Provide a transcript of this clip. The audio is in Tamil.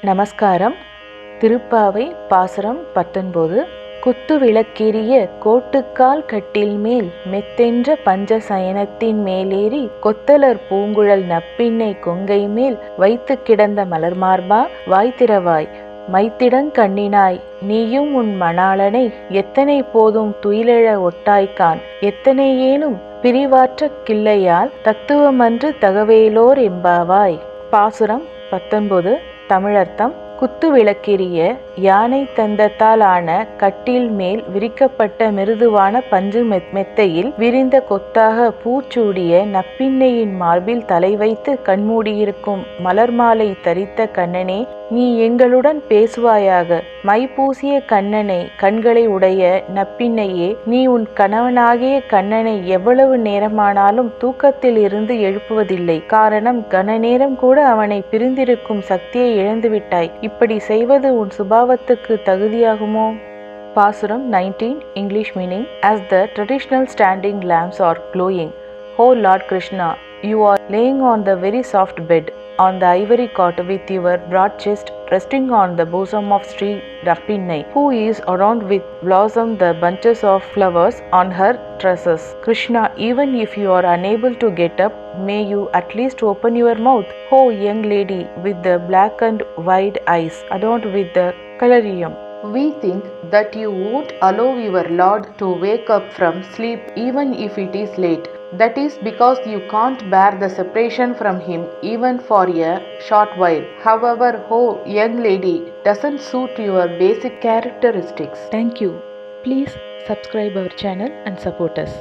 நமஸ்காரம். திருப்பாவை பாசுரம் 19. குத்து விளக்கெரிய கோட்டுக்கால் கட்டில் மேல் மெத்தென்ற பஞ்ச சயனத்தின் மேலேறி கொத்தலர் பூங்குழல் நப்பின்னை கொங்கை மேல் வைத்து கிடந்த மலர்மார்பா வாய்த்திரவாய் மைத்திடங் கண்ணினாய் நீயும் உன் மணாளனை எத்தனை போதும் துயிலெழ ஒட்டாய்க்கான் எத்தனை ஏனும் பிரிவாற்ற கிள்ளையால் தத்துவமன்று தகவேலோர் எம்பாவாய். பாசுரம் 19. தமிழர்த்தம். குத்து விளக்கெரிய யானை தந்தத்தால் ஆன கட்டில் மேல் விரிக்கப்பட்ட மிருதுவான பஞ்சு மெத்தையில் விரிந்த கொத்தாக பூச்சூடிய நப்பின்னையின் மார்பில் தலை வைத்து கண்மூடியிருக்கும் மலர் மாலை தரித்த கண்ணனே, நீ எங்களுடன் பேசுவாயாக. மை பூசிய கண்ணனை, கண்களை உடைய நப்பின்னையே, நீ உன் கணவனாகிய கண்ணனை எவ்வளவு நேரமானாலும் தூக்கத்தில் இருந்து எழுப்புவதில்லை. காரணம், கன நேரம் கூட அவனை பிரிந்திருக்கும் சக்தியை இழந்துவிட்டாய். இப்படி செய்வது உன் சுபாவத்துக்கு தகுதியாகுமோ? பாசுரம் 19. English meaning. As the traditional standing lamps are glowing, O Lord Krishna, you are laying on the very soft bed, on the ivory cot with your broad chest resting on the bosom of Sri Rappinnai, who is adorned with blossom the bunches of flowers on her tresses. Krishna, even if you are unable to get up, may you at least open your mouth. O young lady with the black and wide eyes adorned with the collyrium, we think that you won't allow your Lord to wake up from sleep even if it is late. That is because you can't bear the separation from him even for a short while. However, oh young lady doesn't suit your basic characteristics. Thank you. Please subscribe our channel and support us.